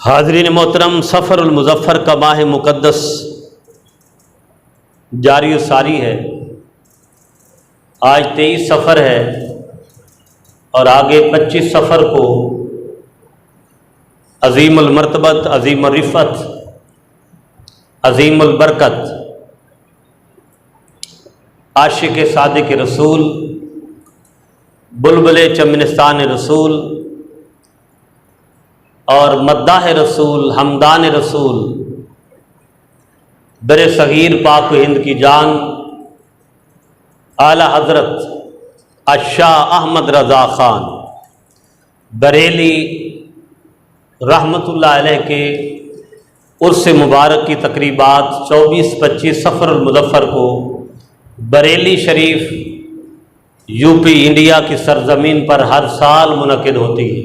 हाज़रीन मोहतरम, सफ़रुल मुज़फ़्फ़र का माह मुक़द्दस जारी सारी है। आज 23 सफ़र है और आगे 25 सफ़र को अज़ीमुल मर्तबत, अज़ीमुर रिफ़त, अज़ीमुल बरकत, आशिक सादिक रसूल, बुलबुल चमनिस्तान रसूल और मद्दाह रसूल, हमदान रसूल, बरे सगीर पाक हिंद की जान आला हज़रत अशाह अहमद रज़ा ख़ान बरेली रहमतुल्लाह अलैह के उर्स मुबारक की तकरीबात 24-25 सफ़रुल मुज़फ़्फ़र को बरेली शरीफ यूपी इंडिया की सरज़मीन पर हर साल मुनक़िद होती है।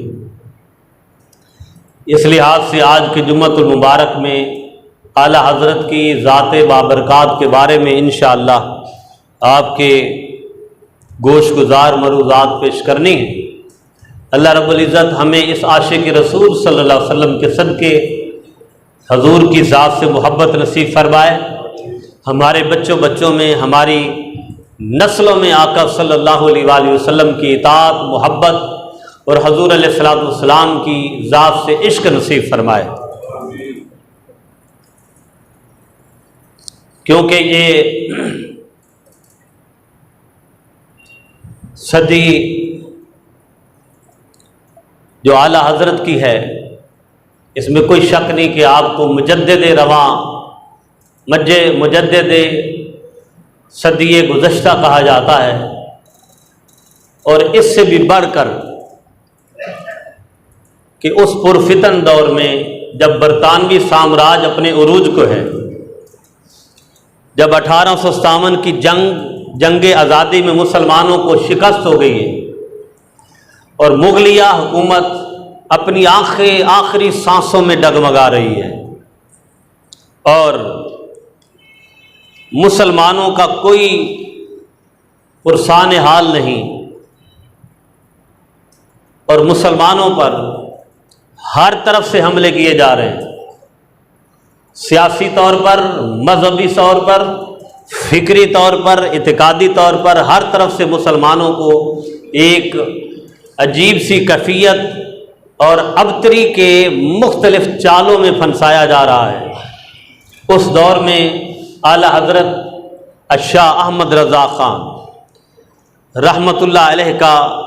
इस लिहाज से आज के जुम्मतुल मुबारक में आला हज़रत की ज़ात बाबरकात के बारे में इंशाअल्लाह आपके गोश गुज़ार मरूज़ात पेश करनी है। अल्लाह रब्बुल इज़्ज़त हमें इस आशिक रसूल सल्लल्लाहु अलैहि वसल्लम के सदक़े हजूर की ज़ात से मोहब्बत नसीब फरमाए। हमारे बच्चों में, हमारी नस्लों में आका सल्लल्लाहु अलैहि वसल्लम की इताअत, मोहब्बत और हजूर अलैहिस्सलातु वस्सलाम की ज़ात से इश्क नसीब फरमाए। क्योंकि ये सदी जो आला हज़रत की है, इसमें कोई शक नहीं कि आपको मुजद्दिद रवां, मुजद्दिद सदी गुज़श्ता कहा जाता है। और इससे भी बढ़कर कि उस पुरफितन दौर में जब बरतानवी साम्राज्य अपने उरूज को है, जब 1857 की जंग आज़ादी में मुसलमानों को शिकस्त हो गई है और मुगलिया हुकूमत अपनी आखिरी सांसों में डगमगा रही है और मुसलमानों का कोई पुरसान हाल नहीं और मुसलमानों पर हर तरफ से हमले किए जा रहे हैं, सियासी तौर पर, मजहबी तौर पर, फिक्री तौर पर, इतिकादी तौर पर, हर तरफ से मुसलमानों को एक अजीब सी कैफियत और अबतरी के मुख्तलिफ चालों में फंसाया जा रहा है। उस दौर में आला हज़रत अशाह अहमद रज़ा ख़ान रहमतुल्लाह अलैह का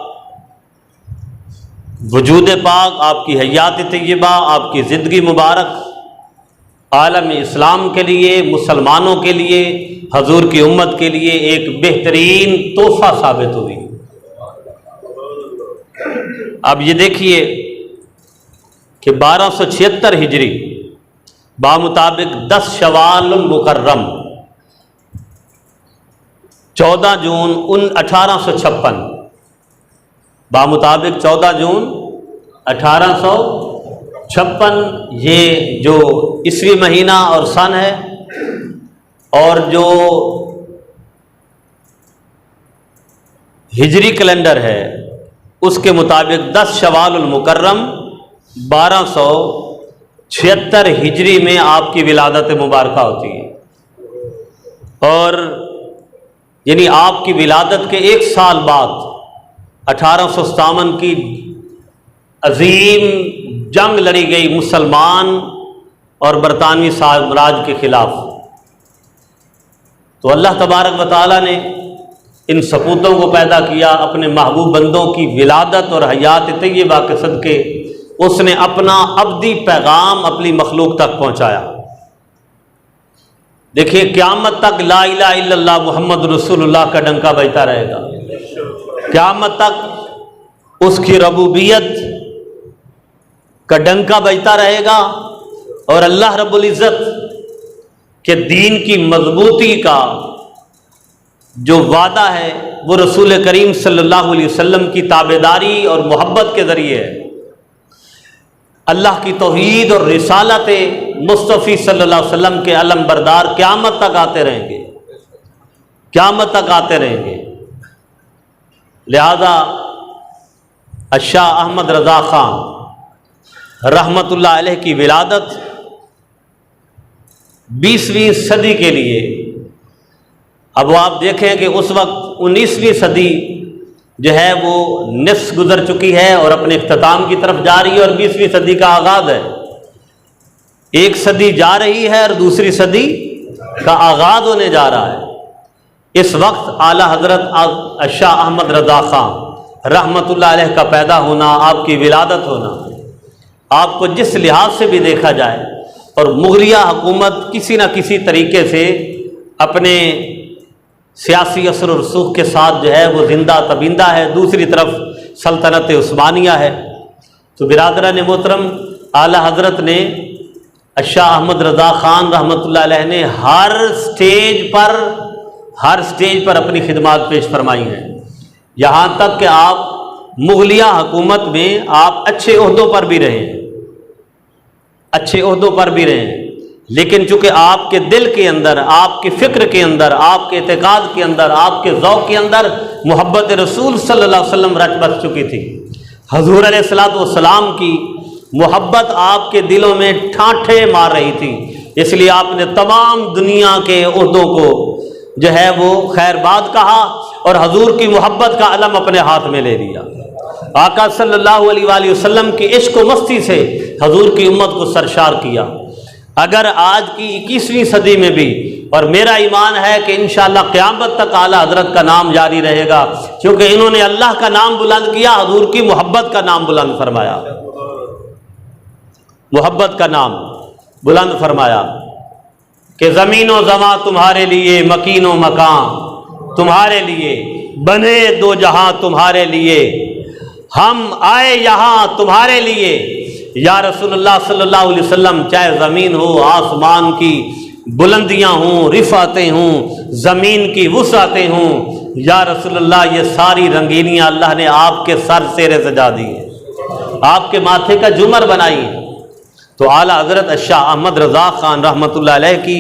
वजूद पाक, आपकी हयात तय्यबा, आपकी ज़िंदगी मुबारक आलम इस्लाम के लिए, मुसलमानों के लिए, हजूर की उम्मत के लिए एक बेहतरीन तोहफ़ा साबित हुई। अब ये देखिए कि 1276 हिजरी बामुताबिक 10 शवाल मुकर्रम 14 जून 1856 बामुताबिक 14 जून 1856 ये जो ईस्वी महीना और सन है, और जो हिजरी कैलेंडर है उसके मुताबिक 10 शवालुल मुकर्रम 1276 हिजरी में आपकी विलादत मुबारका होती है। और यानी आपकी विलादत के 1 साल बाद 1857 की अजीम जंग लड़ी गई मुसलमान और बरतानवी साम्राज्य के खिलाफ। तो अल्लाह तबारक व तआला ने इन सपूतों को पैदा किया, अपने महबूब बंदों की विलादत और हयात तय्यबा के सदके उसने अपना अब्दी पैगाम अपनी मखलूक तक पहुँचाया। देखिए, क़यामत तक ला इलाहा इल्लल्लाह मुहम्मद रसूलुल्लाह का डंका बजता रहेगा। क़यामत तक उसकी रबूबियत का डंका बजता रहेगा और अल्लाह रब्बुल इज़्ज़त के दीन की मजबूती का जो वादा है वो रसूल करीम सल्लल्लाहु अलैहि वसल्लम की ताबेदारी और मोहब्बत के ज़रिए है। अल्लाह की तौहीद और रिसालत मुस्तफ़ी सल्लल्लाहु अलैहि वसल्लम के अलम बरदार क़यामत तक आते रहेंगे, क़यामत तक आते रहेंगे। लिहाजा अशाह अहमद रज़ा ख़ान रहमतुल्लाह अलैह की विलादत 20वीं सदी के लिए, अब वो आप देखें कि उस वक्त 19वीं सदी जो है वो निस्फ गुजर चुकी है और अपने इख्तिताम की तरफ जा रही है और 20वीं सदी का आगाज़ है। एक सदी जा रही है और दूसरी सदी का आगाज़ होने जा रहा है। इस वक्त आला हज़रत शाह अहमद रज़ा ख़ान रहमतुल्लाह अलैह का पैदा होना, आपकी विलादत होना, आपको जिस लिहाज से भी देखा जाए, और मुग़लिया हुकूमत किसी न किसी तरीके से अपने सियासी असर और रसूख के साथ जो है वो ज़िंदा तबिंदा है। दूसरी तरफ सल्तनत उस्मानिया है। तो बिरादरान मोहतरम, आला हज़रत ने शाह अहमद रज़ा ख़ान रहमतुल्लाह अलैह ने हर स्टेज पर अपनी खिदमात पेश फरमाई हैं। यहाँ तक कि आप मुग़लिया हुकूमत में आप अच्छे ओहदों पर भी रहे, लेकिन चूँकि आपके दिल के अंदर, आपके फ़िक्र के अंदर, आपके एतकाद के अंदर, आपके ज़ौक़ के अंदर मोहब्बत रसूल सल्लल्लाहु अलैहि वसल्लम रच बस चुकी थी। हुज़ूर अलैहिस्सलातु वस्सलाम की मोहब्बत आपके दिलों में ठाठे मार रही थी, इसलिए आपने तमाम दुनिया के ओहदों को जो है वो खैरबाद कहा और हजूर की मोहब्बत का अलम अपने हाथ में ले लिया। आका सल्लल्लाहु अलैहि वसल्लम की इश्क व मस्ती से हजूर की उम्मत को सरशार किया। अगर आज की 21वीं सदी में भी, और मेरा ईमान है कि इंशाअल्लाह क़यामत तक आला हज़रत का नाम जारी रहेगा, क्योंकि इन्होंने अल्लाह का नाम बुलंद किया, हजूर की मोहब्बत का नाम बुलंद फरमाया, मोहब्बत का नाम बुलंद फरमाया कि ज़मीन व ज़मा तुम्हारे लिए, मकीन व मकान तुम्हारे लिए, बने दो जहां तुम्हारे लिए, हम आए यहाँ तुम्हारे लिए। या रसूलुल्लाह सल्लल्लाहु अलैहि वसल्लम, चाहे ज़मीन हो, आसमान की बुलंदियाँ हों, रिफ़ातें हों, ज़मीन की वुसअतें हों, या रसूलुल्लाह ये सारी रंगीनियाँ अल्लाह ने आपके सर सेरे सजा दी है, आपके माथे का झूमर बनाई है। तो आला हज़रत शाह अहमद रज़ा ख़ान रहमतुल्लाह अलैह की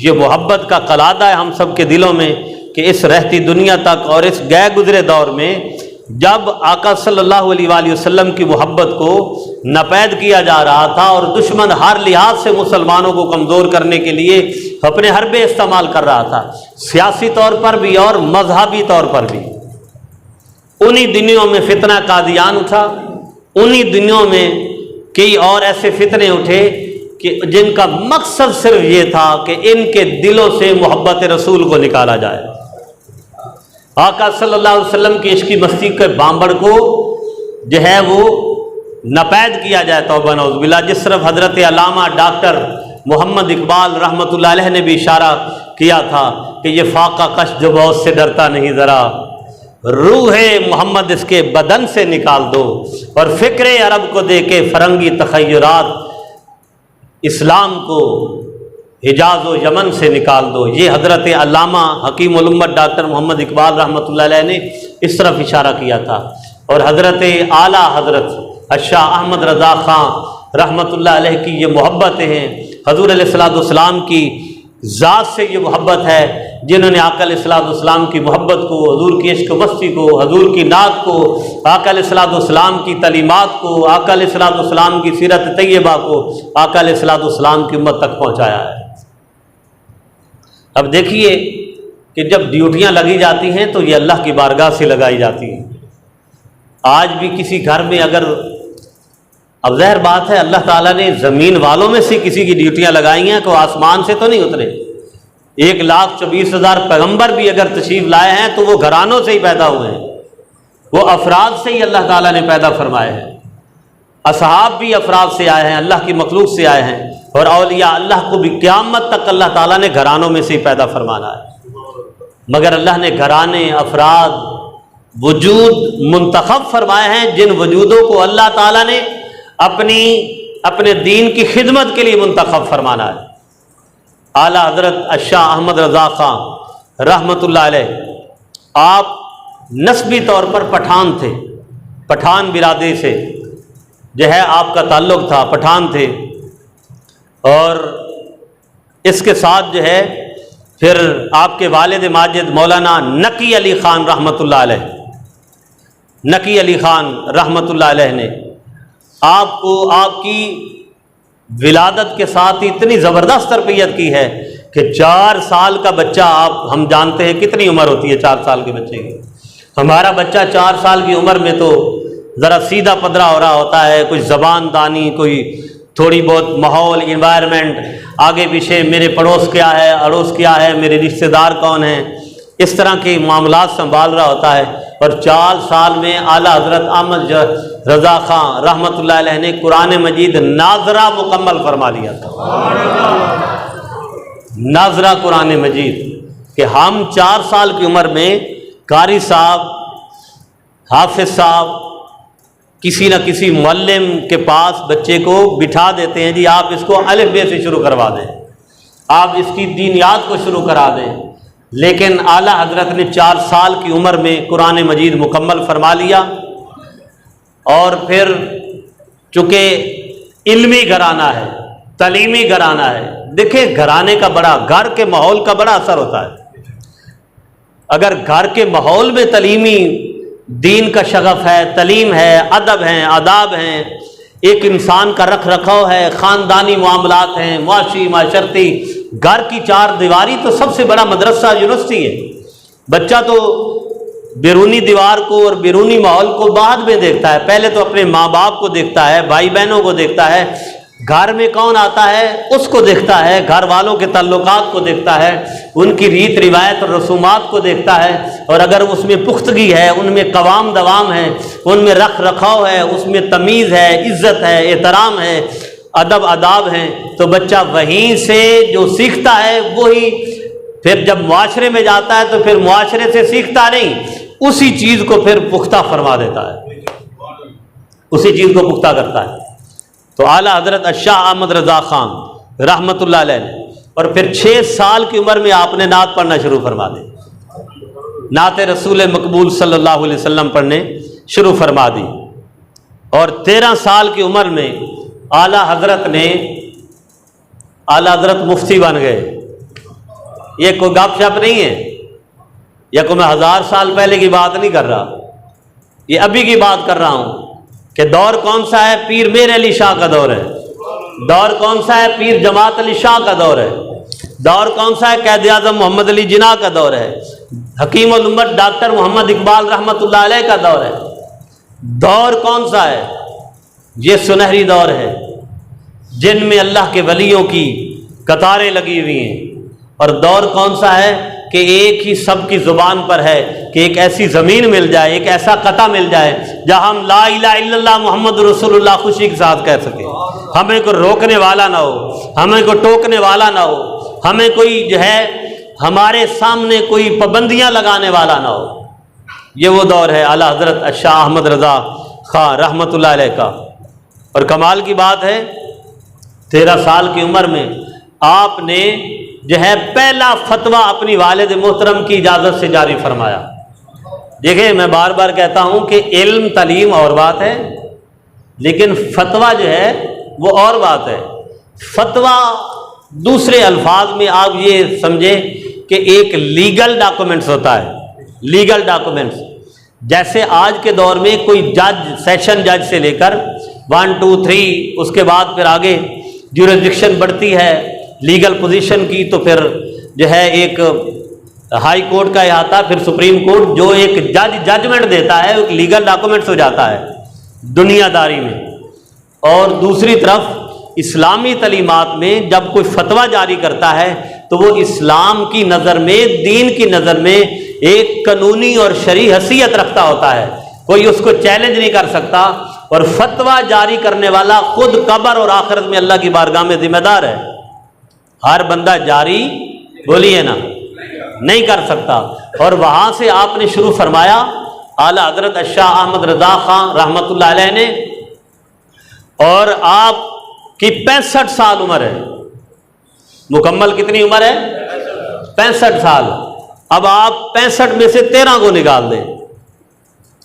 ये मोहब्बत का क़लादा है हम सब के दिलों में कि इस रहती दुनिया तक और इस गए गुजरे दौर में जब आका सल्लल्लाहु अलैहि वसल्लम की मोहब्बत को नपैद किया जा रहा था और दुश्मन हर लिहाज से मुसलमानों को कमज़ोर करने के लिए अपने हरबे इस्तेमाल कर रहा था, सियासी तौर पर भी और मजहबी तौर पर भी। उन्हीं दिनों में फितना कादियान उठा, उन्हीं दिनों में कई और ऐसे फितने उठे कि जिनका मकसद सिर्फ ये था कि इनके दिलों से मोहब्बत रसूल को निकाला जाए, आका सल्लल्लाहु अलैहि वसल्लम की इश्की मस्ती के बांबड़ को जो है वो नपैद किया जाए। तौबा नऊज़ बिल्लाह। जिस तरफ हज़रत अल्लामा डॉक्टर मोहम्मद इकबाल रहमतुल्लाह अलैह ने भी इशारा किया था कि ये फाका कश जो बहुत से डरता नहीं ज़रा, रूहे मोहम्मद इसके बदन से निकाल दो और फ़िक्र अरब को दे के फ़रंगी तख़य्युरात इस्लाम को हिजाज व यमन से निकाल दो। ये हज़रत अल्लामा हकीम उल उम्मत डॉक्टर मोहम्मद इकबाल रहमतुल्लाह अलैह ने इस तरफ इशारा किया था। और हज़रत आला हज़रत शाह अहमद रज़ा ख़ान रहमतुल्लाह अलैह की ये मोहब्बतें हैं, हज़ूर अलैहिस्सलातु वस्सलाम की ज़ात से ये मोहब्बत है, जिन्होंने आका अलैहिस्सलातु वस्सलाम की मोहब्बत को, हजूर की इश्क मस्ती को, हजूर की नात को, आका अलैहिस्सलातु वस्सलाम की तलीमात को, आका अलैहिस्सलातु वस्सलाम की सीरत तैयबा को आका अलैहिस्सलातु वस्सलाम की उम्मत तक पहुँचाया है। अब देखिए कि जब ड्यूटियाँ लगी जाती हैं तो ये अल्लाह की बारगाह से लगाई जाती हैं। आज भी किसी घर में अगर, अब ज़ाहिर बात है अल्लाह ताला ने ज़मीन वालों में से किसी की ड्यूटियाँ लगाई हैं, तो आसमान से तो नहीं उतरे। 1,24,000 पैगम्बर भी अगर तशरीफ़ लाए हैं तो वो घरानों से ही पैदा हुए हैं, वो अफराद से ही अल्लाह ताला ने पैदा फरमाए हैं। असहाब भी अफराद से आए हैं, अल्लाह की मखलूक से आए हैं, और औलिया अल्लाह को भी क़यामत तक अल्लाह ताला ने घरानों में से ही पैदा फरमाना है। मगर अल्लाह ने घराने, अफराद, वजूद मुंतखब फरमाए हैं जिन वजूदों को अल्लाह ताला ने अपने दीन की खिदमत के लिए मुंतखब फरमाना है। आला हज़रत शाह अहमद रज़ा ख़ान रहमतुल्लाह अलैह आप नस्बी तौर पर पठान थे, पठान बिरादरी से जो है आपका ताल्लुक़ था, पठान थे। और इसके साथ जो है फिर आपके वालिद माजिद मौलाना नकी अली ख़ान रहमतुल्लाह अलैह, नकी अली ख़ान रहमतुल्लाह अलैह ने आपको आपकी विलादत के साथ इतनी ज़बरदस्त तरबियत की है कि 4 साल का बच्चा, आप हम जानते हैं कितनी उम्र होती है 4 साल के बच्चे की। हमारा बच्चा 4 साल की उम्र में तो ज़रा सीधा पदरा हो रहा होता है, कुछ ज़बान दानी, कोई थोड़ी बहुत माहौल, इन्वायरमेंट, आगे पीछे मेरे पड़ोस क्या है, अड़ोस क्या है, मेरे रिश्तेदार कौन हैं, इस तरह के मामलात संभाल रहा होता है। और 4 साल में आला हज़रत अहमद रज़ा ख़ान रहमतुल्लाह अलैह ने कुरान मजीद नाजरा मुकम्मल फरमा लिया था। नाजरा कुरान मजीद कि हम 4 साल की उम्र में कारी साहब, हाफिज साहब, किसी न किसी मुअल्लिम के पास बच्चे को बिठा देते हैं, जी आप इसको अलिफ बे से शुरू करवा दें, आप इसकी दीनियात को शुरू करा दें। लेकिन आला हजरत ने 4 साल की उम्र में कुरान मजीद मुकम्मल फरमा लिया। और फिर चूँकि इल्मी घराना है, तलीमी घराना है, देखिए घराने का बड़ा, घर के माहौल का बड़ा असर होता है। अगर घर के माहौल में तलीमी दीन का शगफ है, तलीम है, अदब हैं, आदाब हैं, एक इंसान का रख रखाव है, ख़ानदानी मामलात हैं, मुआशी माशरती, घर की 4 दीवारी तो सबसे बड़ा मदरसा यूनिवर्सिटी है। बच्चा तो बैरूनी दीवार को और बैरूनी माहौल को बाद में देखता है, पहले तो अपने माँ बाप को देखता है, भाई बहनों को देखता है, घर में कौन आता है उसको देखता है, घर वालों के ताल्लुकात को देखता है, उनकी रीत रिवायत और रसूमात को देखता है। और अगर उसमें पुख्तगी है, उनमें कवाम दवाम है, उनमें रख रखाव है, उसमें तमीज़ है, इज़्ज़त है, एहतराम है, अदब आदाब हैं, तो बच्चा वहीं से जो सीखता है वही फिर जब मुआशरे में जाता है तो फिर मुआशरे से सीखता नहीं, उसी चीज़ को फिर पुख्ता फरमा देता है, उसी चीज़ को पुख्ता करता है। तो आला हज़रत शाह अहमद रज़ा ख़ान रहमतुल्लाह अलैह ने, और फिर 6 साल की उम्र में आपने नात पढ़ना शुरू फरमा दी, नात रसूल मकबूल सल्लल्लाहु अलैहि वसल्लम पढ़ने शुरू फरमा दी। और 13 साल की उम्र में आला हज़रत मुफ्ती बन गए। ये कोई गपशप नहीं है, या कोई मैं 1000 साल पहले की बात नहीं कर रहा, ये अभी की बात कर रहा हूँ कि दौर कौन सा है, पीर मेर अली शाह का दौर है। दौर कौन सा है, पीर जमात अली शाह का दौर है। दौर कौन सा है, कैद आज़म मोहम्मद अली जिन्ना का दौर है। हकीम उल उम्मत डॉक्टर मोहम्मद इकबाल रहमतुल्लाह अलैह का दौर है। दौर कौन सा है, ये सुनहरी दौर है जिनमें अल्लाह के वलियों की कतारें लगी हुई हैं। और दौर कौन सा है कि एक ही सबकी ज़ुबान पर है कि एक ऐसी ज़मीन मिल जाए, एक ऐसा कता मिल जाए जहाँ हम ला इलाहा इल्लल्लाह मुहम्मद रसूलुल्लाह खुशी के साथ कह सकें, हमें कोई रोकने वाला ना हो, हमें कोई टोकने वाला ना हो, हमें कोई जो है हमारे सामने कोई पाबंदियाँ लगाने वाला ना हो। ये वो दौर है आला हज़रत शाह अहमद रज़ा ख़ान रहमतुल्लाह अलैह का। और कमाल की बात है, 13 साल की उम्र में आपने जो है पहला फतवा अपनी वालिद मोहतरम की इजाज़त से जारी फरमाया। देखिए मैं बार बार कहता हूँ कि इल्म तलीम और बात है, लेकिन फतवा जो है वो और बात है। फतवा दूसरे अल्फाज में आप ये समझे कि एक लीगल डॉक्यूमेंट्स होता है, लीगल डॉक्यूमेंट्स। जैसे आज के दौर में कोई जज, सेशन जज से लेकर 1 2 3 उसके बाद फिर आगे ज्यूरिसडिक्शन बढ़ती है लीगल पोजीशन की, तो फिर जो है एक हाई कोर्ट का अहाता, फिर सुप्रीम कोर्ट, जो एक जज जजमेंट देता है एक लीगल डॉक्यूमेंट्स हो जाता है दुनियादारी में। और दूसरी तरफ इस्लामी तलीमात में जब कोई फतवा जारी करता है तो वो इस्लाम की नज़र में, दीन की नज़र में एक कानूनी और शरई हैसियत रखता होता है, कोई उसको चैलेंज नहीं कर सकता। और फतवा जारी करने वाला खुद कब्र और आखिरत में अल्लाह की बारगाह में जिम्मेदार है। हर बंदा जारी, बोलिए ना, नहीं कर सकता। और वहाँ से आपने शुरू फरमाया आला हज़रत शाह अहमद रज़ा ख़ान रहमतुल्लाह अलैह ने, और आपकी 65 साल उम्र है, मुकम्मल कितनी उम्र है, 65 साल। अब आप 65 में से 13 को निकाल दें,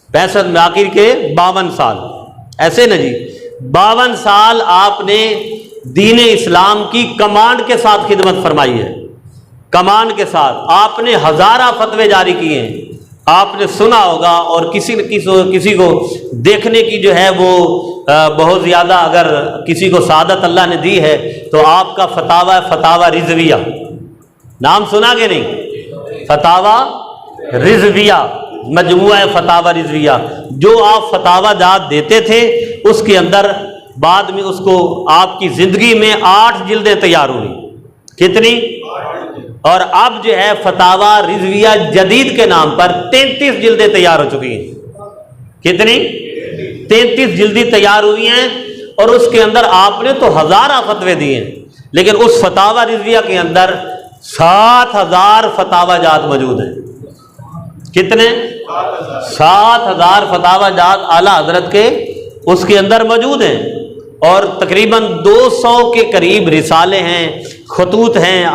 65 में आखिर के 52 साल, ऐसे ना जी, 52 साल आपने दीन इस्लाम की कमांड के साथ खिदमत फरमाई है। कमांड के साथ आपने हज़ारा फतवे जारी किए हैं, आपने सुना होगा और किसी को देखने की जो है वो बहुत ज़्यादा, अगर किसी को सादत अल्लाह ने दी है तो आपका फतावा रिजविया, नाम सुना कि नहीं? फतावा रिजविया, मजमुआ फतावा रिजविया, जो आप फतावा जात देते थे उसके अंदर बाद में उसको आपकी ज़िंदगी में 8 जिल्दें तैयार हुई। कितनी? और अब जो है फतावा रिजविया जदीद के नाम पर 33 जिल्दें तैयार हो चुकी हैं। कितनी? 33 जिल्दी तैयार हुई हैं। और उसके अंदर आपने तो हज़ार फतवे दिए हैं, लेकिन उस फतावा रिजविया के अंदर 7000 फतावा जात मौजूद हैं। कितने? 7000 फतावा जात आला हजरत के उसके अंदर मौजूद हैं। और तकरीबन 200 के करीब रिसाले हैं, खतूत हैं।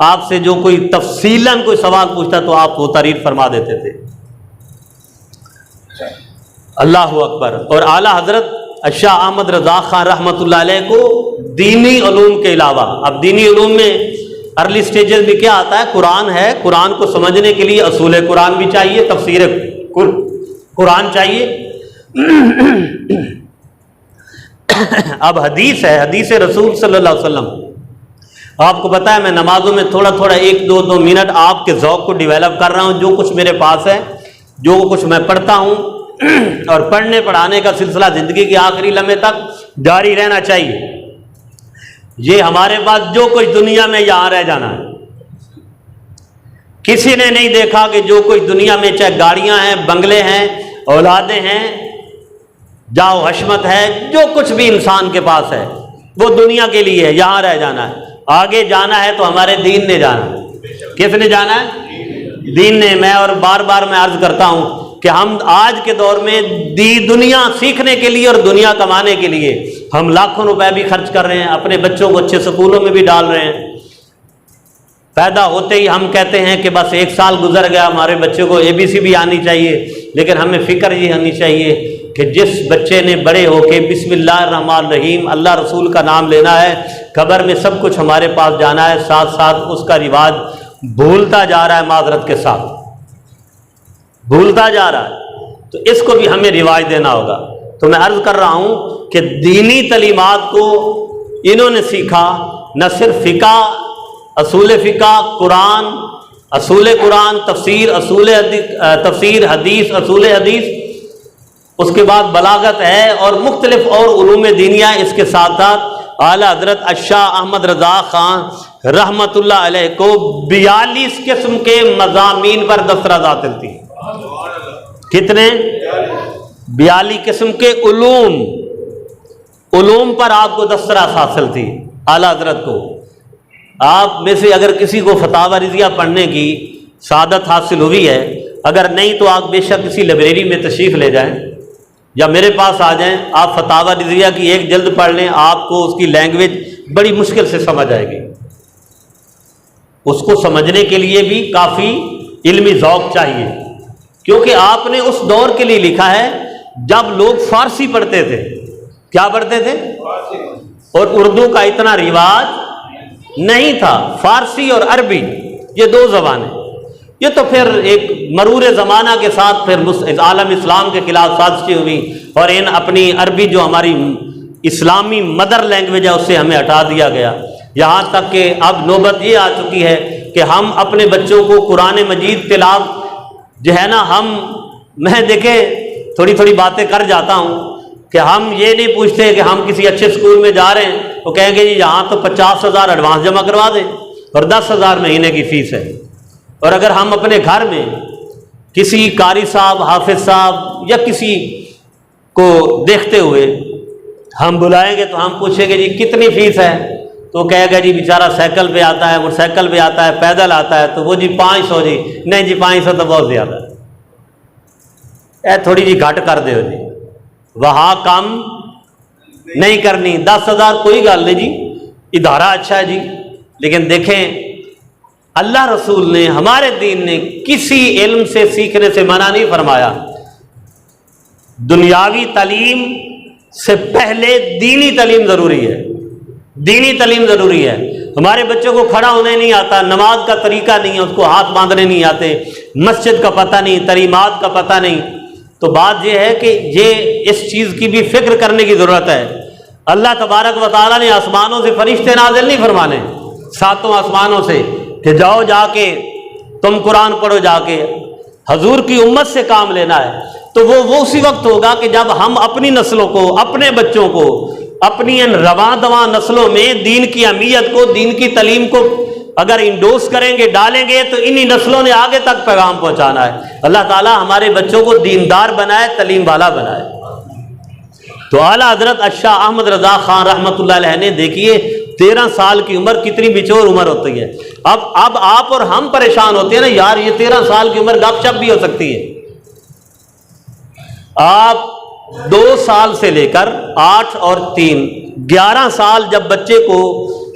आपसे जो कोई तफसीलन कोई सवाल पूछता तो आप वो तारीफ फरमा देते थे। अल्लाह अकबर। और आला हजरत शाह अहमद रज़ा खान रहमतुल्लाह अलैह को दीनी उलूम के अलावा, अब दीनी उलूम में अर्ली स्टेजेस में क्या आता है? कुरान है, कुरान को समझने के लिए असूल कुरान भी चाहिए, तफसीर कुरान चाहिए। अब हदीस है, हदीस रसूल सल्लल्लाहु अलैहि वसल्लम। आपको पता है मैं नमाजों में थोड़ा थोड़ा 1-2 मिनट आपके ज़ौक़ को डेवलप कर रहा हूँ। जो कुछ मेरे पास है, जो कुछ मैं पढ़ता हूँ, और पढ़ने पढ़ाने का सिलसिला ज़िंदगी के आखिरी लम्हे तक जारी रहना चाहिए। ये हमारे पास जो कुछ दुनिया में यहाँ रह जाना है। किसी ने नहीं देखा कि जो कुछ दुनिया में, चाहे गाड़ियाँ हैं, बंगले हैं, औलादें हैं, जाओ हशमत है, जो कुछ भी इंसान के पास है वो दुनिया के लिए है, यहाँ रह जाना है। आगे जाना है तो हमारे दीन ने जाना है। किसने जाना है? दीन ने। मैं और बार बार मैं अर्ज करता हूँ कि हम आज के दौर में दुनिया सीखने के लिए और दुनिया कमाने के लिए हम लाखों रुपए भी खर्च कर रहे हैं, अपने बच्चों को अच्छे स्कूलों में भी डाल रहे हैं। पैदा होते ही हम कहते हैं कि बस 1 साल गुजर गया, हमारे बच्चे को ABC भी आनी चाहिए। लेकिन हमें फ़िक्र ये होनी चाहिए कि जिस बच्चे ने बड़े होके बिस्मिल्लाहिर्रहमानिर्रहीम अल्लाह रसूल का नाम लेना है, कब्र में सब कुछ हमारे पास जाना है, साथ साथ उसका रिवाज भूलता जा रहा है, माजरत के साथ भूलता जा रहा है। तो इसको भी हमें रिवाज देना होगा। तो मैं अर्ज़ कर रहा हूँ कि दीनी तलीमात को इन्होंने सीखा, न सिर्फ फ़िका, असूल फ़िका, कुरान, असूल कुरान, तफसीर हदीस, असूल हदीस, उसके बाद बलागत है और मुख्तलिफ और उलूम दीनिया। इसके साथ साथ आला हजरत शाह अहमद रज़ा खान रहमतुल्लाह अलैह को 42 किस्म के मज़ामीन पर दस्तराज़ हासिल थी। कितने? 42 किस्म के उलूम पर आपको दस्तराज़ हासिल थी आला हजरत को। आप में से अगर किसी को फतावा रिज़िया पढ़ने की सादत हासिल हुई है, अगर नहीं तो आप बेशक किसी लाइब्रेरी में तशरीफ़ ले जाएं या मेरे पास आ जाएं। आप फतावा रिज़िया की 1 जल्द पढ़ लें, आपको उसकी लैंग्वेज बड़ी मुश्किल से समझ आएगी। उसको समझने के लिए भी काफ़ी इल्मी ज़ौक़ चाहिए, क्योंकि आपने उस दौर के लिए लिखा है जब लोग फ़ारसी पढ़ते थे। क्या पढ़ते थे? और उर्दू का इतना रिवाज नहीं था। फ़ारसी और अरबी ये 2 ज़बानें, ये तो फिर एक मरूर ज़माना के साथ फिर आलम इस्लाम के खिलाफ साजिशें हुई और इन अपनी अरबी जो हमारी इस्लामी मदर लैंग्वेज है उससे हमें हटा दिया गया। यहाँ तक कि अब नौबत ये आ चुकी है कि हम अपने बच्चों को कुरान मजीद तिलावत जो है ना, मैं देखे थोड़ी थोड़ी बातें कर जाता हूँ कि हम ये नहीं पूछते कि हम किसी अच्छे स्कूल में जा रहे हैं तो कहेंगे जी यहाँ तो 50,000 एडवांस जमा करवा दें और 10,000 महीने की फ़ीस है। और अगर हम अपने घर में किसी कारी साहब, हाफिज साहब या किसी को देखते हुए हम बुलाएंगे तो हम पूछेंगे जी कितनी फ़ीस है, तो कहेगा जी बेचारा साइकिल पे आता है, मोटरसाइकिल पे आता है, पैदल आता है, तो वो जी 500 जी। नहीं जी 500 तो बहुत ज़्यादा है, थोड़ी जी घट कर दो जी, वहाँ कम नहीं करनी। 10,000 कोई गल नहीं जी, इदारा अच्छा है जी। लेकिन देखें अल्लाह रसूल ने, हमारे दीन ने किसी इल्म से सीखने से मना नहीं फरमाया। दुनियावी तालीम से पहले दीनी तालीम ज़रूरी है, दीनी तालीम ज़रूरी है। हमारे बच्चों को खड़ा होने नहीं आता, नमाज का तरीका नहीं है, उसको हाथ बांधने नहीं आते, मस्जिद का पता नहीं, तरीमात का पता नहीं। तो बात यह है कि ये इस चीज़ की भी फिक्र करने की ज़रूरत है। अल्लाह तबारक व तआला ने आसमानों से फरिश्ते नाज़िल नहीं फरमाने, सातों आसमानों से, कि जाओ जाके तुम कुरान पढ़ो, जाके हजूर की उम्मत से काम लेना है। तो वो उसी वक्त होगा कि जब हम अपनी नस्लों को, अपने बच्चों को, अपनी इन रवां दवां नस्लों में दीन की अहमियत को, दीन की तालीम को अगर इंडोस करेंगे, डालेंगे, तो इन्हीं नस्लों ने आगे तक पैगाम पहुंचाना है। अल्लाह ताला हमारे बच्चों को दीनदार बनाए, तलीम वाला बनाए। तो आला हजरत शाह अहमद रजा खान रहमतुल्लाह अलैह ने, देखिए 13 साल की उम्र कितनी बिचौर उम्र होती है। अब आप और हम परेशान होते हैं ना यार, ये 13 साल की उम्र गपशप भी हो सकती है। आप 2 साल से लेकर 8 और 3 11 साल जब बच्चे को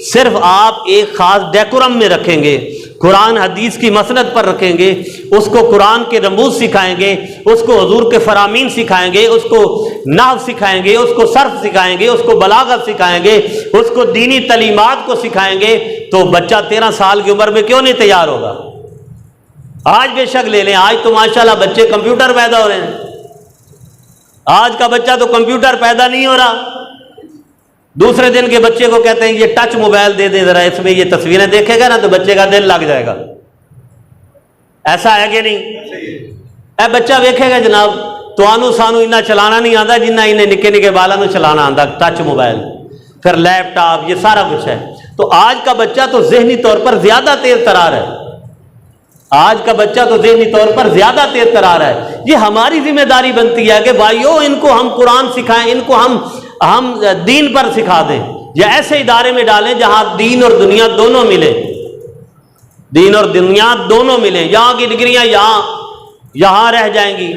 सिर्फ आप एक खास डेकोरम में रखेंगे, कुरान हदीस की मसनद पर रखेंगे, उसको कुरान के रमूज सिखाएंगे, उसको हुजूर के फरामीन सिखाएंगे, उसको नाहव सिखाएंगे, उसको सर्फ सिखाएंगे, उसको बलागत सिखाएंगे, उसको दीनी तलीमात को सिखाएंगे, तो बच्चा 13 साल की उम्र में क्यों नहीं तैयार होगा। आज बेशक ले लें, आज तो माशाल्लाह बच्चे कंप्यूटर पैदा हो रहे हैं। आज का बच्चा तो कंप्यूटर पैदा नहीं हो रहा, दूसरे दिन के बच्चे को कहते हैं ये टच मोबाइल दे दे जरा, इसमें ये तस्वीरें देखेगा ना तो बच्चे का दिल लग जाएगा। ऐसा है कि नहीं? ए बच्चा देखेगा जनाब, तो आनू सानू इन्ना चलाना नहीं आता जिन्ना इन्हें निके निके बालों में चलाना आता, टच मोबाइल, फिर लैपटॉप, ये सारा कुछ है। तो आज का बच्चा तो जहनी तौर पर ज्यादा तेज तरार है, आज का बच्चा तो ज़हनी तौर पर ज्यादा तेज तरार है। ये हमारी जिम्मेदारी बनती है कि भाइयों इनको हम कुरान सिखाएं, इनको हम दीन पर सिखा दें, या ऐसे इदारे में डालें जहां दीन और दुनिया दोनों मिले, दीन और दुनिया दोनों मिले। यहाँ की डिग्रियां यहाँ रह जाएंगी।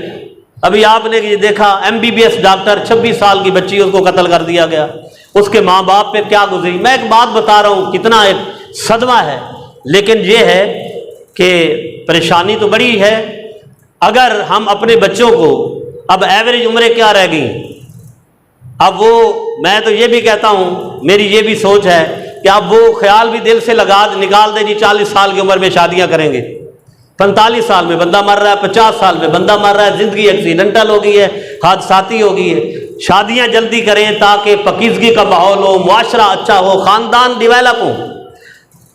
अभी आपने ये देखा MBBS डॉक्टर, 26 साल की बच्ची, उसको कत्ल कर दिया गया, उसके माँ बाप पे क्या गुजरी। मैं एक बात बता रहा हूँ, कितना एक सदमा है, लेकिन ये है कि परेशानी तो बड़ी है। अगर हम अपने बच्चों को, अब एवरेज उम्रें क्या रह गई, अब वो, मैं तो ये भी कहता हूँ, मेरी ये भी सोच है कि अब वो ख्याल भी दिल से निकाल दे जी 40 साल की उम्र में शादियां करेंगे, 45 साल में बंदा मर रहा है, 50 साल में बंदा मर रहा है, जिंदगी एक्सीडेंटल हो गई है, हादसाती हो गई है। शादियां जल्दी करें ताकि पकीजगी का माहौल हो, मुआशरा अच्छा हो, खानदान डिवेलप हो।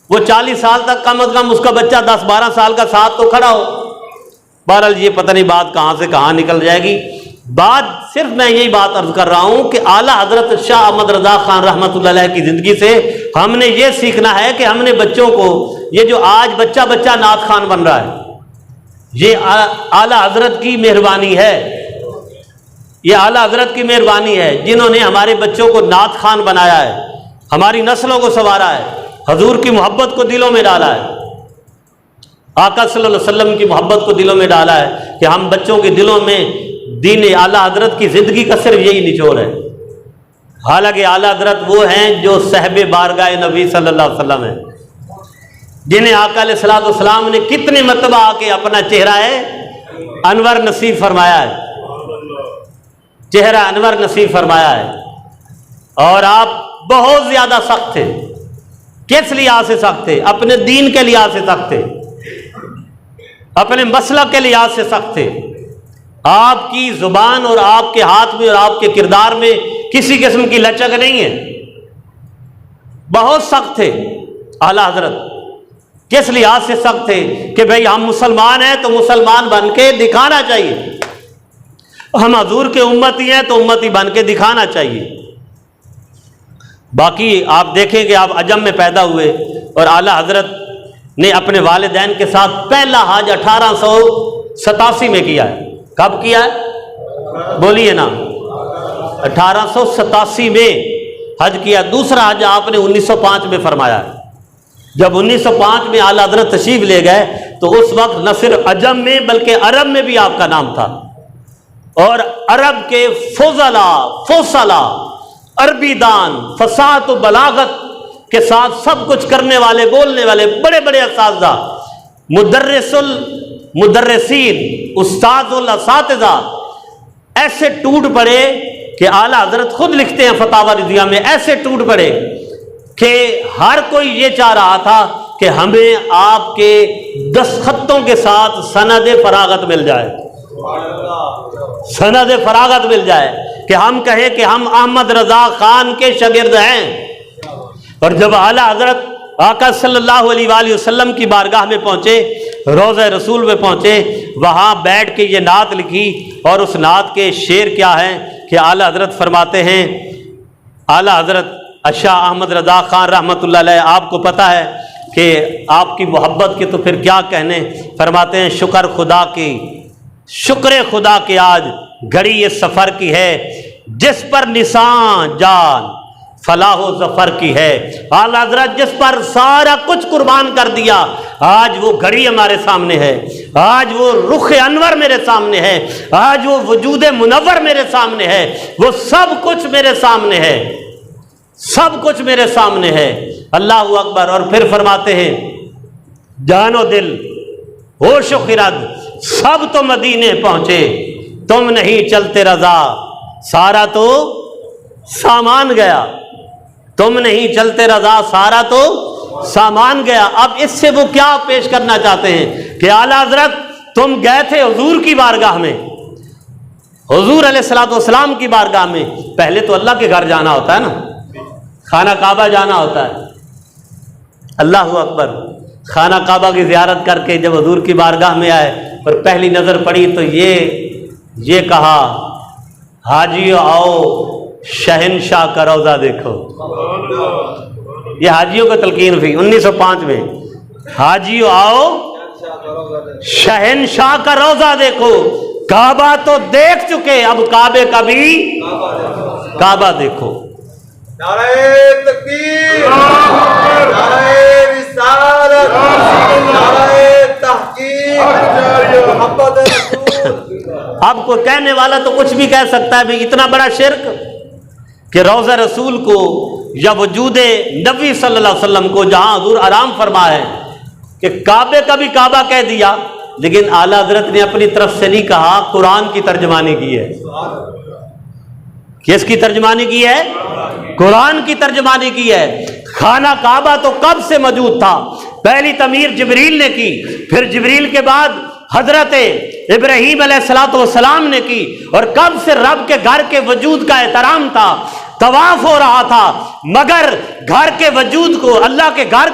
वो 40 साल तक कम अज कम उसका बच्चा 10-12 साल का साथ तो खड़ा हो। बहरहाल ये पता नहीं बात कहाँ से कहाँ निकल जाएगी। बात सिर्फ मैं यही बात अर्ज कर रहा हूं कि आला हजरत शाह अहमद रजा खान रहमतुल्लाह अलैह की जिंदगी से हमने ये सीखना है कि हमने बच्चों को, ये जो आज बच्चा बच्चा नात खान बन रहा है, ये आला हजरत की मेहरबानी है, ये आला हजरत की मेहरबानी है जिन्होंने हमारे बच्चों को नात खान बनाया है, हमारी नस्लों को संवारा है, हजूर की मोहब्बत को दिलों में डाला है, आका सल्लल्लाहु अलैहि वसल्लम की मोहब्बत को दिलों में डाला है कि हम बच्चों के दिलों में दीन आला हजरत की जिंदगी का सिर्फ यही निचोड़ है। हालांकि आला हजरत वो हैं जो सहबे बारगाह नबी सल्लल्लाहु अलैहि वसल्लम है, जिन्हें आका अलैहिस्सलातु वस्सलाम ने कितने मरतबा आके अपना चेहरा है अनवर नसीब फरमाया है, चेहरा अनवर नसीब फरमाया है। और आप बहुत ज्यादा सख्त थे। किस लिहाज से सख्त थे? अपने दीन के लिहाज से सख्त थे, अपने मसलक के लिहाज से सख्त थे। आपकी जुबान और आपके हाथ में और आपके किरदार में किसी किस्म की लचक नहीं है, बहुत सख्त थे आला हजरत। किस लिहाज से सख्त थे कि भाई हम मुसलमान हैं तो मुसलमान बन के दिखाना चाहिए, हम हजूर के उम्मती हैं तो उम्मती बन के दिखाना चाहिए। बाकी आप देखें कि आप अजम में पैदा हुए और आला हजरत ने अपने वालिदैन के साथ पहला हज 1887 में किया है। कब किया है? बोलिए ना। 1887 में हज किया। दूसरा हज आपने 1905 में फरमाया है। जब 1905 में आला हजरत तशरीफ ले गए तो उस वक्त न सिर्फ अजम में बल्कि अरब में भी आपका नाम था, और अरब के फोसला अरबी दान, फसाहत और बलागत के साथ सब कुछ करने वाले, बोलने वाले बड़े बड़े असातिज़ा, मुदर्रिसीन, उस्तादुल असातिज़ा ऐसे टूट पड़े कि आला हजरत खुद लिखते हैं फतावा रिज़िया में, ऐसे टूट पड़े कि हर कोई ये चाह रहा था कि हमें आपके दस्तखतों के साथ सनद फरागत मिल जाए, सनद फरागत मिल जाए कि हम कहें कि हम अहमद रजा खान के शागिर्द हैं। और जब आला हजरत आका सल्लल्लाहु अलैहि वसल्लम की बारगाह में पहुंचे, रोज़े रसूल में पहुंचे, वहां बैठ के ये नात लिखी। और उस नात के शेर क्या हैं कि आला हजरत फरमाते हैं, आला हजरत शाह अहमद रजा खान रहमतुल्लाह अलैह, आपको पता है कि आपकी मोहब्बत के तो फिर क्या कहने, फरमाते हैं शुक्र खुदा की, शुक्र खुदा की आज घड़ी ये सफ़र की है, जिस पर निशान जान फलाहो जफर की है। आला हज़रत जिस पर सारा कुछ कुर्बान कर दिया, आज वो घड़ी हमारे सामने है, आज वो रुख अनवर मेरे सामने है, आज वो वजूद मुनव्वर मेरे सामने है, वो सब कुछ मेरे सामने है, सब कुछ मेरे सामने है। अल्लाहु अकबर। और फिर फरमाते हैं जानो दिल होश व खिरद सब तो मदीने पहुंचे, तुम नहीं चलते रजा सारा तो सामान गया, तुम नहीं चलते रजा सारा तो सामान गया। अब इससे वो क्या पेश करना चाहते हैं कि आला हजरत तुम गए थे हुजूर की बारगाह में, हुजूर अलैहिस्सलातु वस्सलाम की बारगाह में। पहले तो अल्लाह के घर जाना होता है ना, खाना काबा जाना होता है। अल्लाह अकबर। खाना काबा की ज़ियारत करके जब हुजूर की बारगाह में आए और पहली नज़र पड़ी तो ये कहा, हाजियों आओ शहनशाह का रोज़ा देखो। ये हाजियों को तलकीन हुई 1905 में, हाजियों आओ शहनशाह का रोज़ा देखो। काबा तो देख चुके, अब काबे का भी काबा देखो। नारे तकबीर, नारे रिसालत, नारे तहकीक, मोहब्बत रसूल। अब कोई कहने वाला तो कुछ भी कह सकता है, भाई इतना बड़ा शिर्क कि रोज़ा रसूल को या वजूदे नबी सल्लल्लाहु अलैहि वसल्लम को जहां हुजूर आराम फरमा है कि काबे का भी काबा कह दिया, लेकिन आला हजरत ने अपनी तरफ से नहीं कहा, कुरान की तर्जमानी की है। किसकी तर्जमानी की है? कुरान की तर्जमानी की है। खाना काबा तो कब से मौजूद था, पहली तमीर जिब्रील ने की, फिर जिब्रील के बाद हजरत इब्राहीम अलैहिस्सलातु वस्सलाम ने की, और कब से रब के घर के वजूद का एहतराम था, तवाफ हो रहा था। मगर घर के वजूद को, अल्लाह के घर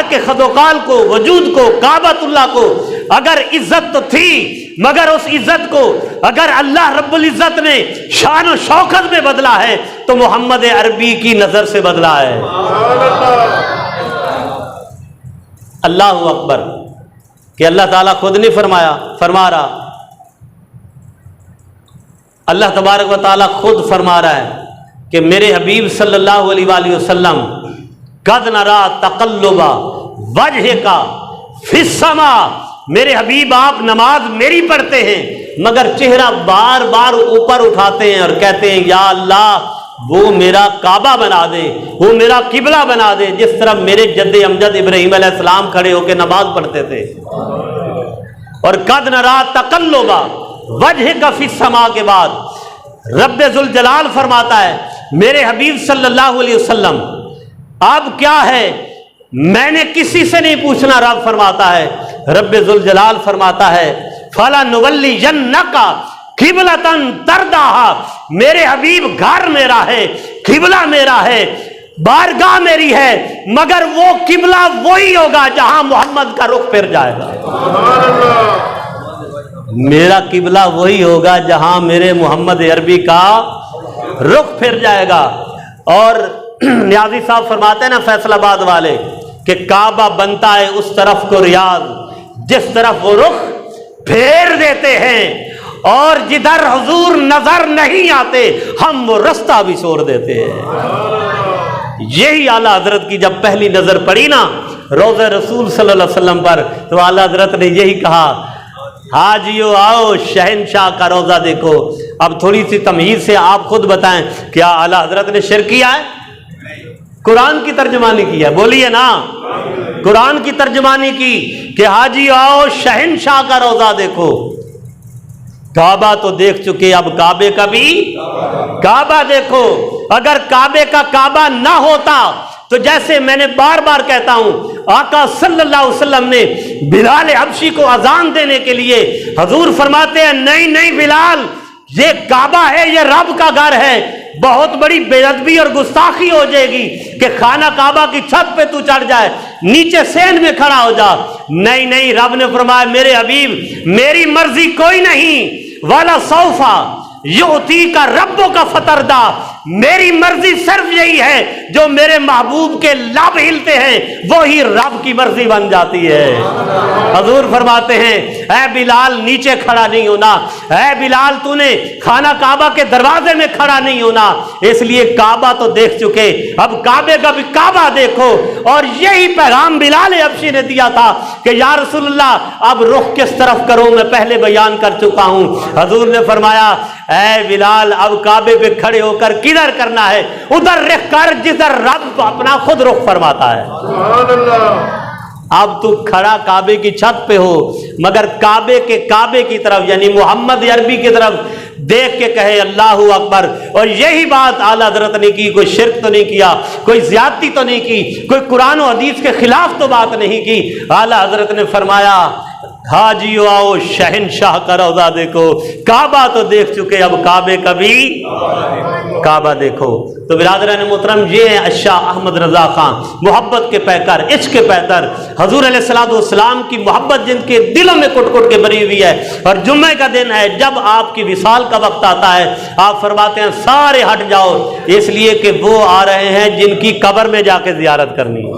के खदोकाल को, वजूद को, काबतुल्लाह को अगर इज्जत तो थी, मगर उस इज्जत को अगर अल्लाह रब्बुल इज्जत ने शान और शौकत में बदला है तो मोहम्मद अरबी की नजर से बदला है। अल्लाह अकबर। कि अल्लाह ताला खुद नहीं फरमा रहा, अल्लाह तबारक व ताला खुद फरमा रहा है कि मेरे हबीब सल्लल्लाहु अलैहि वसल्लम कद नरा तकल्लुबा वजहिका फिस्समा। मेरे हबीब आप नमाज मेरी पढ़ते हैं, मगर चेहरा बार बार ऊपर उठाते हैं और कहते हैं या अल्लाह वो मेरा काबा बना दे, वो मेरा किबला बना दे, जिस तरह मेरे जद्दे अमजद इब्राहीम अलैहिस्सलाम खड़े होकर नमाज पढ़ते थे। और कद नरा तकल्लुबा वजहिका फिस्समा के बाद रब्बे जुल जलाल फरमाता है मेरे हबीब सल्लल्लाहु अलैहि वसल्लम अब क्या है मैंने किसी से नहीं पूछना। रब फरमाता है, रब्बे जुल जलाल फरमाता है फला नुवल्ली जन्नका किबलतन तरदाहा। मेरे हबीब घर मेरा है, किबला मेरा है, बारगाह मेरी है, मगर वो किबला वही होगा जहां मोहम्मद का रुख फिर जाएगा। मेरा किबला वही होगा जहां मेरे मोहम्मद अरबी का रुख फिर जाएगा। और न्याजी साहब फरमाते हैं ना फैसलाबाद वाले कि काबा बनता है उस तरफ को रियाज जिस तरफ वो रुख फेर देते हैं, और जिधर हुजूर नजर नहीं आते हम वो रास्ता भी छोड़ देते हैं। यही आला हजरत की जब पहली नजर पड़ी ना रोज़े रसूल सल्लल्लाहु अलैहि वसल्लम पर, तो आला हजरत ने यही कहा हाजियो आओ शहनशाह का रोजा देखो। अब थोड़ी सी तमीज से आप खुद बताएं, क्या आला हजरत ने शिर्क किया है? कुरान की तर्जमानी की है, बोलिए ना। कुरान की तर्जमानी की कि हाजी आओ शहनशाह का रोजा देखो। काबा तो देख चुके, अब काबे का भी काबा देखो। अगर काबे का काबा ना होता तो जैसे मैंने बार बार कहता हूं, आका सल्लल्लाहु अलैहि वसल्लम ने बिलाल हबशी को अजान देने के लिए हजूर फरमाते हैं, नहीं नहीं बिलाल, ये काबा है, ये रब का घर है, बहुत बड़ी बेअदबी और गुस्ताखी हो जाएगी कि खाना काबा की छत पे तू चढ़ जाए, नीचे सेंध में खड़ा हो जा। नहीं नहीं, रब ने फरमाया, मेरे हबीब मेरी मर्जी कोई नहीं, वाला सौफा युती का रब्बों का फतरदा, मेरी मर्जी सिर्फ यही है, जो मेरे महबूब के लब हिलते हैं वो ही रब की मर्जी बन जाती है। हजूर फरमाते हैं, ऐ बिलाल नीचे खड़ा नहीं होना, ऐ बिलाल तूने खाना काबा के दरवाजे में खड़ा नहीं होना। इसलिए काबा तो देख चुके, अब काबे का भी काबा देखो। और यही पैगाम बिलाल हबशी ने दिया था कि या रसूलुल्लाह, अब रुख किस तरफ करूं, मैं पहले बयान कर चुका हूं। हजूर ने फरमाया, ऐ बिलाल, अब काबे पे खड़े होकर किधर करना है, उधर रख कर जिधर रब अपना खुद रुख फरमाता है। अब तू खड़ा काबे की छत पे हो, मगर काबे की तरफ यानी मोहम्मद अरबी की तरफ देख के कहे अल्लाहू अकबर। और यही बात आला हजरत ने की, कोई शिरक तो नहीं किया, कोई ज्यादती तो नहीं की, कोई कुरान और हदीस के खिलाफ तो बात नहीं की। आला हजरत ने फरमाया, हाजी आओ शहनशाह का रौजा देखो, काबा तो देख चुके, अब काबे का भी काबा देखो। तो बिरादरान मोहतरम, ये है शाह अहमद रजा खान, मोहब्बत के पैकर, इश्क के पैकर, हजूर अलैहिस्सलाम की मोहब्बत जिनके दिलों में कुट कुट के भरी हुई है। और जुम्मे का दिन है, जब आपकी विसाल का वक्त आता है, आप फरमाते हैं सारे हट जाओ, इसलिए कि वो आ रहे हैं जिनकी कब्र में जाके जियारत करनी है,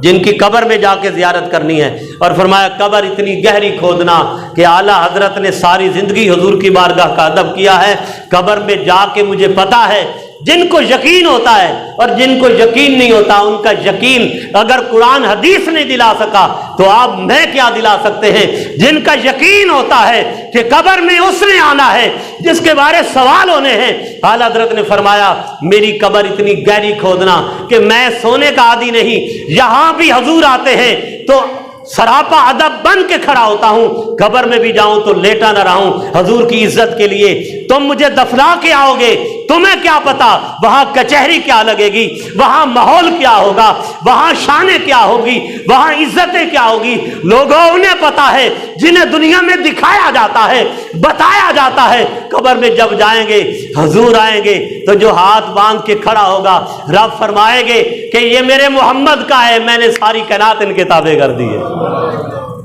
जिनकी कब्र में जाके जियारत करनी है। और फरमाया, कब्र इतनी गहरी खोदना कि आला हजरत ने सारी जिंदगी हुजूर की बारगाह का अदब किया है। कब्र में जाके मुझे पता है, जिनको यकीन होता है और जिनको यकीन नहीं होता, उनका यकीन अगर कुरान हदीस नहीं दिला सका तो आप मैं क्या दिला सकते हैं। जिनका यकीन होता है कि कब्र में उसने आना है जिसके बारे सवाल होने हैं, आला हज़रत ने फरमाया, मेरी कब्र इतनी गहरी खोदना कि मैं सोने का आदी नहीं, यहां भी हुजूर आते हैं तो सरापा अदब बन के खड़ा होता हूं, कब्र में भी जाऊं तो लेटा ना रहूं हुजूर की इज्जत के लिए। तुम मुझे दफना के आओगे, तुम्हें क्या पता वहां कचहरी क्या लगेगी, वहां माहौल क्या होगा, वहां शाने क्या होगी, वहां इज्जतें क्या होगी। लोगों उन्हें पता है जिन्हें दुनिया में दिखाया जाता है, बताया जाता है। कब्र में जब जाएंगे, हुजूर आएंगे तो जो हाथ बांध के खड़ा होगा, रब फरमाएंगे कि ये मेरे मोहम्मद का है, मैंने सारी कायनात इनके ताबे कर दी है।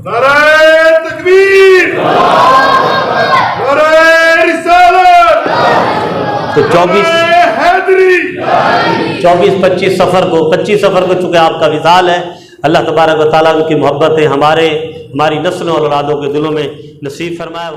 नारे तकबीर, नारे रिसालत। तो 24-25 सफर को चूंकि आपका विसाल है, अल्लाह तबारक व तआला की मोहब्बत है हमारी नस्लों और औलादों के दिलों में नसीब फरमाया।